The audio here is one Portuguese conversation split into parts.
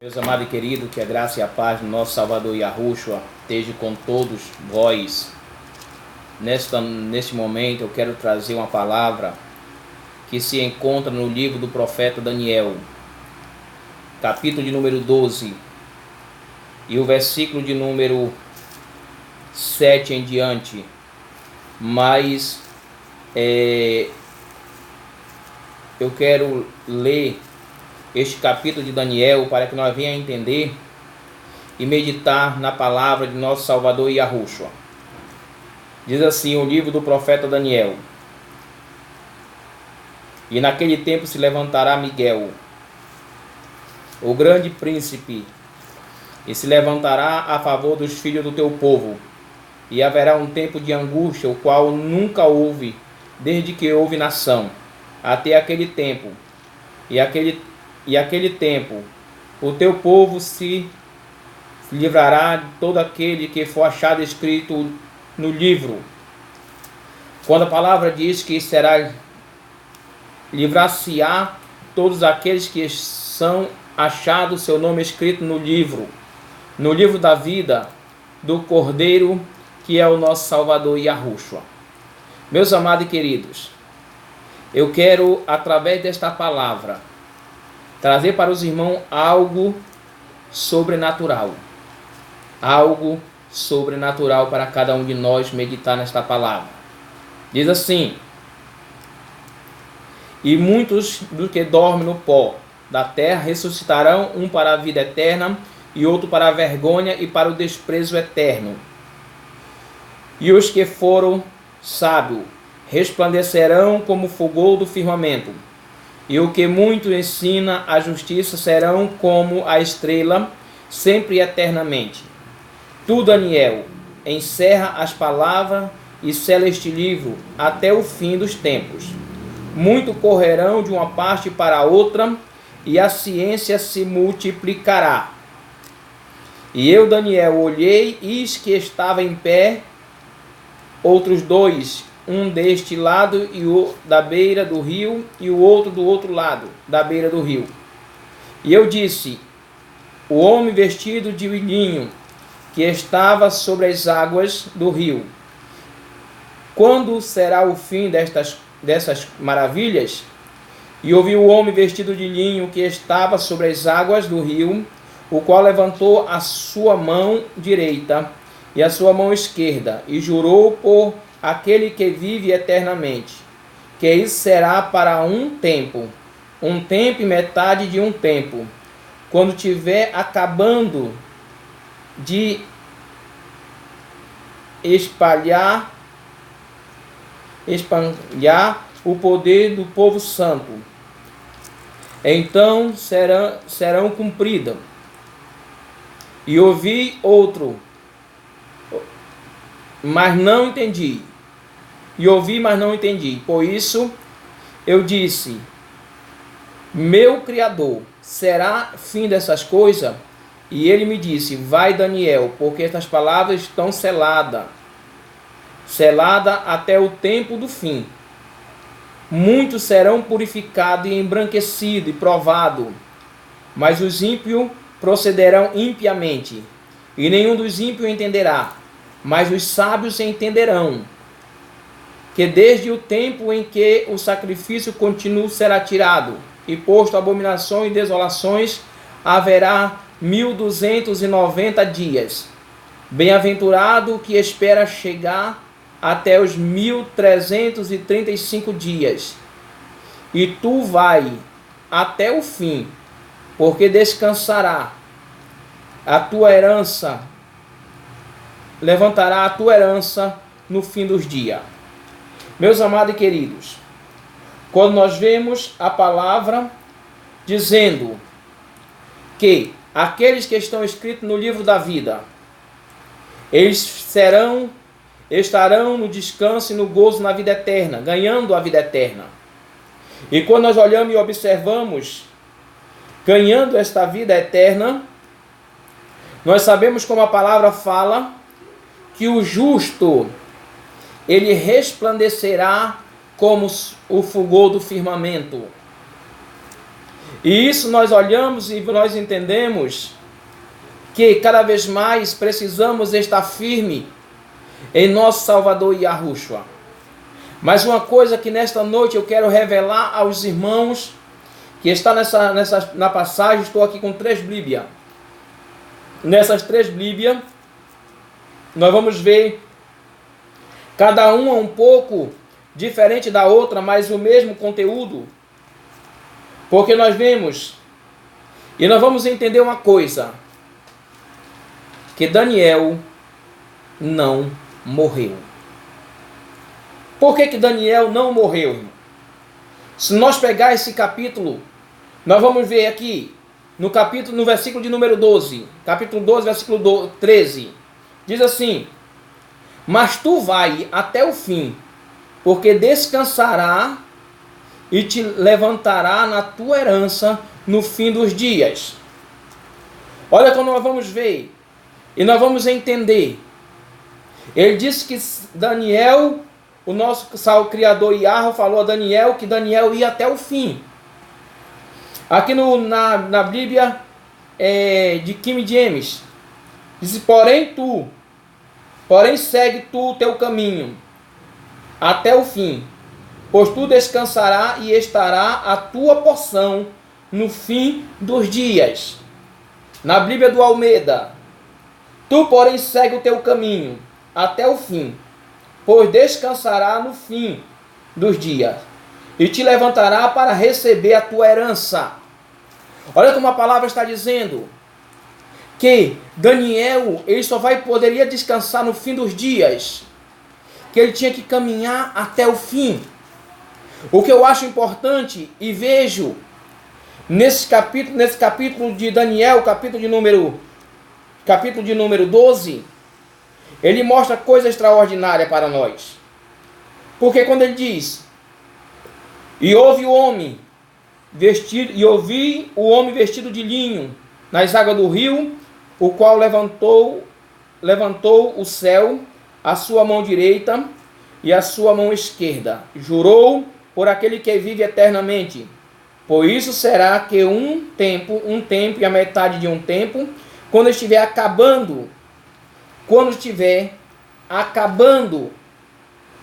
Meus amados e queridos, que a graça e a paz do nosso Salvador Yahushua esteja com todos vós. Neste momento eu quero trazer uma palavra que se encontra no livro do profeta Daniel, capítulo de número 12, e o versículo de número 7 em diante. Mas eu quero ler este capítulo de Daniel para que nós venhamos a entender e meditar na palavra de nosso Salvador Yahushua. Diz assim o livro do profeta Daniel: E naquele tempo se levantará Miguel, o grande príncipe, e se levantará a favor dos filhos do teu povo, e haverá um tempo de angústia, o qual nunca houve, desde que houve nação, até aquele tempo. E aquele tempo, o teu povo se livrará de todo aquele que for achado escrito no livro. Quando a palavra diz que será livrar-se-á todos aqueles que são achados seu nome escrito no livro da vida do Cordeiro, que é o nosso Salvador Yahushua. Meus amados e queridos, eu quero, através desta palavra, trazer para os irmãos algo sobrenatural. Algo sobrenatural para cada um de nós meditar nesta palavra. Diz assim: E muitos dos que dormem no pó da terra ressuscitarão, um para a vida eterna e outro para a vergonha e para o desprezo eterno. E os que foram sábios resplandecerão como fulgor do firmamento. E o que muito ensina a justiça serão como a estrela, sempre e eternamente. Tu, Daniel, encerra as palavras e sela este livro até o fim dos tempos. Muito correrão de uma parte para a outra, e a ciência se multiplicará. E eu, Daniel, olhei, e eis que estava em pé outros dois, um deste lado e o da beira do rio, e o outro do outro lado da beira do rio. E eu disse: o homem vestido de linho que estava sobre as águas do rio, quando será o fim dessas maravilhas? E ouvi o homem vestido de linho que estava sobre as águas do rio, o qual levantou a sua mão direita e a sua mão esquerda, e jurou por aquele que vive eternamente, que isso será para um tempo e metade de um tempo, quando tiver acabando de espalhar o poder do povo santo. Então serão cumpridas. E ouvi outro, mas não entendi. E ouvi, mas não entendi. Por isso eu disse: meu Criador, será fim dessas coisas? E ele me disse: vai, Daniel, porque estas palavras estão seladas até o tempo do fim. Muitos serão purificados e embranquecidos e provados, mas os ímpios procederão impiamente, e nenhum dos ímpios entenderá. Mas os sábios entenderão que desde o tempo em que o sacrifício contínuo será tirado e posto abominações e desolações, haverá 1290 dias. Bem-aventurado o que espera chegar até os 1335 dias. E tu vai até o fim, porque descansará a tua herança, levantará a tua herança no fim dos dias. Meus amados e queridos, quando nós vemos a palavra dizendo que aqueles que estão escritos no livro da vida, eles estarão no descanso e no gozo na vida eterna, ganhando a vida eterna. E quando nós olhamos e observamos ganhando esta vida eterna, nós sabemos como a palavra fala que o justo, ele resplandecerá como o fulgor do firmamento. E isso nós olhamos e nós entendemos que cada vez mais precisamos estar firme em nosso Salvador Yahushua. Mas uma coisa que nesta noite eu quero revelar aos irmãos, que está na passagem, estou aqui com 3 Bíblias. Nessas 3 Bíblias, nós vamos ver cada uma um pouco diferente da outra, mas o mesmo conteúdo. Porque nós vemos, e nós vamos entender uma coisa, que Daniel não morreu. Por que Daniel não morreu, irmão? Se nós pegar esse capítulo, nós vamos ver aqui, no versículo de número 12, capítulo 12, versículo 13, diz assim: mas tu vai até o fim, porque descansará e te levantará na tua herança no fim dos dias. Olha como nós vamos ver, e nós vamos entender. Ele disse que Daniel, o nosso Criador Yahweh, falou a Daniel que Daniel ia até o fim. Aqui na Bíblia de King James, diz: porém segue tu o teu caminho até o fim, pois tu descansará e estará a tua porção no fim dos dias. Na Bíblia do Almeida: tu, porém, segue o teu caminho até o fim, pois descansará no fim dos dias, e te levantará para receber a tua herança. Olha como a palavra está dizendo, que Daniel, ele só poderia descansar no fim dos dias, que ele tinha que caminhar até o fim. O que eu acho importante e vejo nesse capítulo de Daniel, capítulo de número 12, ele mostra coisa extraordinária para nós. Porque quando ele diz: e ouvi o homem vestido de linho nas águas do rio, o qual levantou o céu, a sua mão direita e a sua mão esquerda, jurou por aquele que vive eternamente. Por isso será que um tempo e a metade de um tempo, quando estiver acabando,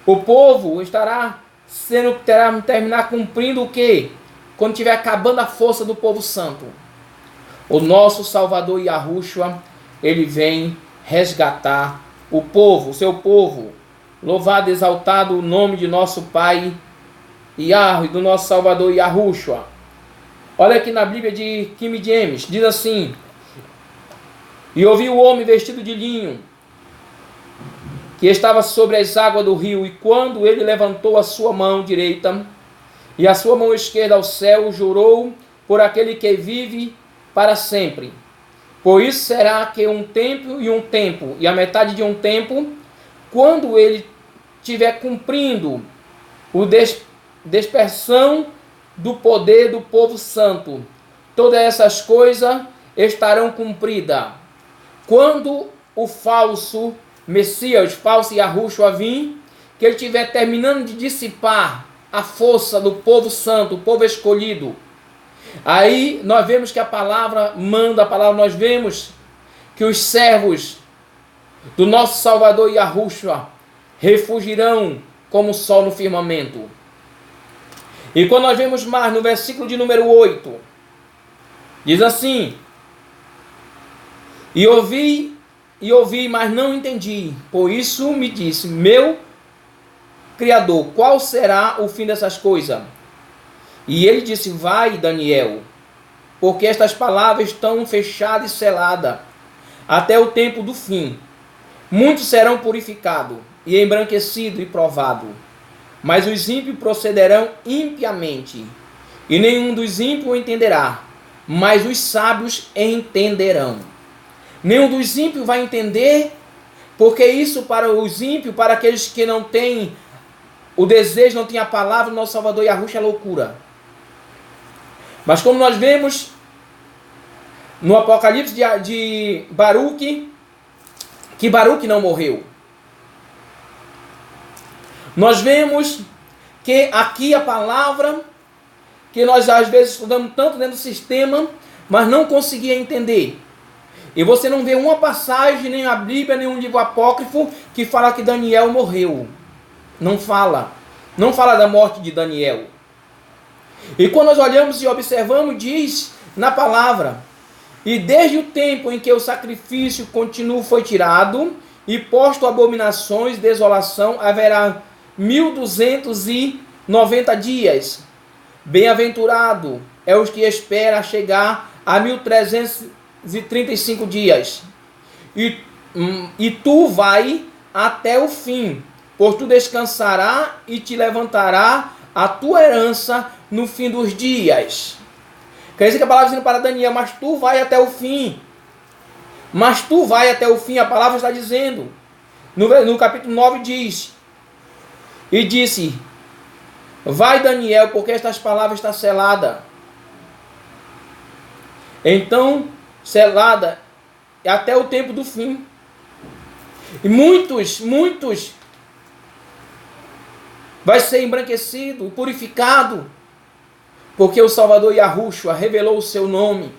o povo terá terminar cumprindo o quê? Quando estiver acabando a força do povo santo. O nosso Salvador Yahushua, ele vem resgatar o povo, o seu povo. Louvado e exaltado o nome de nosso Pai Yahweh, do nosso Salvador Yahushua. Olha aqui na Bíblia de King James, diz assim: e ouvi o homem vestido de linho, que estava sobre as águas do rio, e quando ele levantou a sua mão direita e a sua mão esquerda ao céu, jurou por aquele que vive para sempre. Por isso será que um tempo e a metade de um tempo, quando ele estiver cumprindo o dispersão do poder do povo santo, todas essas coisas estarão cumpridas. Quando o falso Messias, falso Yahushua vir, que ele estiver terminando de dissipar a força do povo santo, o povo escolhido, aí nós vemos que a palavra nós vemos que os servos do nosso Salvador Yahushua refugirão como o sol no firmamento. E quando nós vemos mais no versículo de número 8, diz assim: e ouvi, mas não entendi. Por isso me disse: meu Criador, qual será o fim dessas coisas? E ele disse: vai, Daniel, porque estas palavras estão fechadas e seladas até o tempo do fim. Muitos serão purificados e embranquecidos e provados, mas os ímpios procederão impiamente, e nenhum dos ímpios entenderá, mas os sábios entenderão. Nenhum dos ímpios vai entender, porque isso para os ímpios, para aqueles que não têm o desejo, não têm a palavra do nosso Salvador Yahushua, é loucura. Mas como nós vemos no Apocalipse de Baruque, que Baruque não morreu. Nós vemos que aqui a palavra que nós às vezes estudamos tanto dentro do sistema, mas não conseguia entender. E você não vê uma passagem, nem a Bíblia, nem um livro apócrifo que fala que Daniel morreu. Não fala. Não fala da morte de Daniel. E quando nós olhamos e observamos, diz na palavra: e desde o tempo em que o sacrifício contínuo foi tirado, e posto abominações, desolação, haverá 1290 dias. Bem-aventurado é os que espera chegar a 1335 dias. E tu vai até o fim, pois tu descansará e te levantará a tua herança no fim dos dias. Quer dizer que a palavra está dizendo para Daniel, mas tu vai até o fim. Mas tu vai até o fim, a palavra está dizendo. No capítulo 9 diz: e disse: vai, Daniel, porque estas palavras estão seladas. Então, selada até o tempo do fim. E muitos vai ser embranquecido, purificado, porque o Salvador Yahushua revelou o seu nome.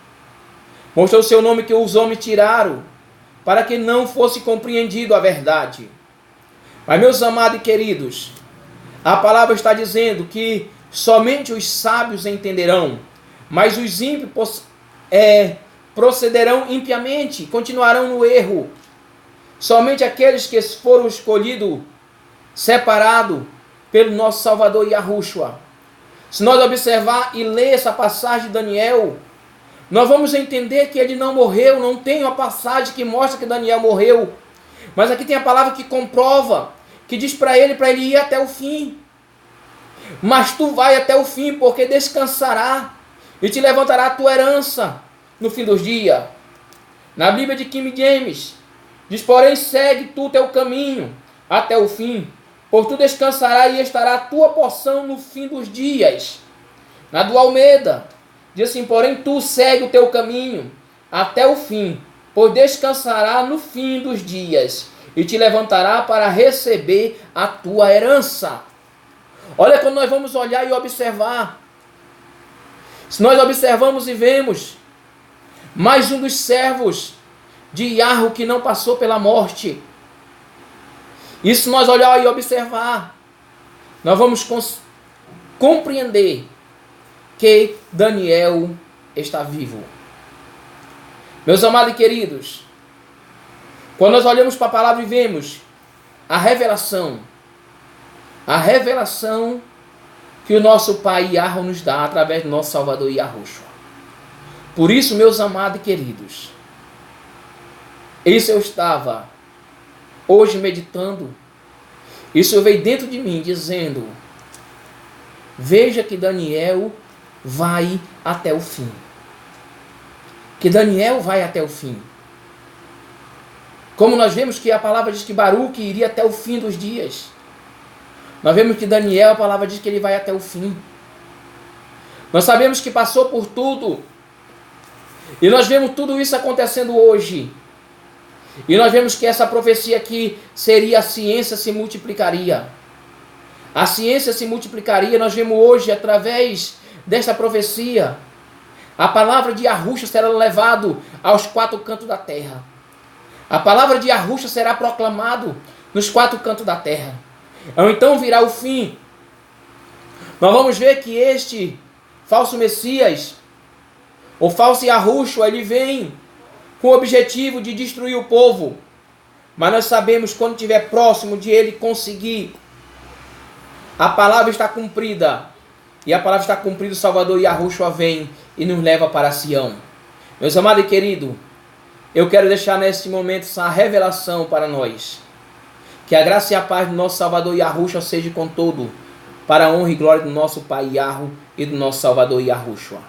Mostrou o seu nome que os homens tiraram, para que não fosse compreendido a verdade. Mas, meus amados e queridos, a palavra está dizendo que somente os sábios entenderão, mas os ímpios procederão impiamente, continuarão no erro. Somente aqueles que foram escolhidos, separados pelo nosso Salvador Yahushua. Se nós observar e ler essa passagem de Daniel, nós vamos entender que ele não morreu. Não tem uma passagem que mostra que Daniel morreu, mas aqui tem a palavra que comprova, que diz para ele ir até o fim. Mas tu vai até o fim, porque descansará e te levantará a tua herança no fim dos dias. Na Bíblia de King James diz: porém segue tu teu caminho até o fim, por tu descansará e estará a tua porção no fim dos dias. Na do Almeida diz assim: porém tu segue o teu caminho até o fim, pois descansará no fim dos dias e te levantará para receber a tua herança. Olha, quando nós vamos olhar e observar, se nós observamos e vemos mais um dos servos de Yahweh que não passou pela morte, e se nós olhar e observar, nós vamos compreender que Daniel está vivo. Meus amados e queridos, quando nós olhamos para a palavra e vemos a revelação que o nosso Pai Yahweh nos dá através do nosso Salvador Yahushua. Por isso, meus amados e queridos, isso eu estava hoje meditando, isso veio dentro de mim dizendo: veja que Daniel vai até o fim. Que Daniel vai até o fim. Como nós vemos que a palavra diz que Baruque iria até o fim dos dias. Nós vemos que Daniel, a palavra diz que ele vai até o fim. Nós sabemos que passou por tudo. E nós vemos tudo isso acontecendo hoje. E nós vemos que essa profecia aqui seria: a ciência se multiplicaria. A ciência se multiplicaria. Nós vemos hoje, através desta profecia, a palavra de Yahushua será levado aos 4 cantos da terra. A palavra de Yahushua será proclamado nos 4 cantos da terra. Então virá o fim. Nós vamos ver que este falso Messias, o falso Yahushua, ele vem com o objetivo de destruir o povo. Mas nós sabemos, quando estiver próximo de ele conseguir, a palavra está cumprida. E a palavra está cumprida, o Salvador Yahushua vem e nos leva para Sião. Meus amados e queridos, eu quero deixar neste momento essa revelação para nós. Que a graça e a paz do nosso Salvador Yahushua seja com todo, para a honra e glória do nosso Pai Yahweh e do nosso Salvador Yahushua.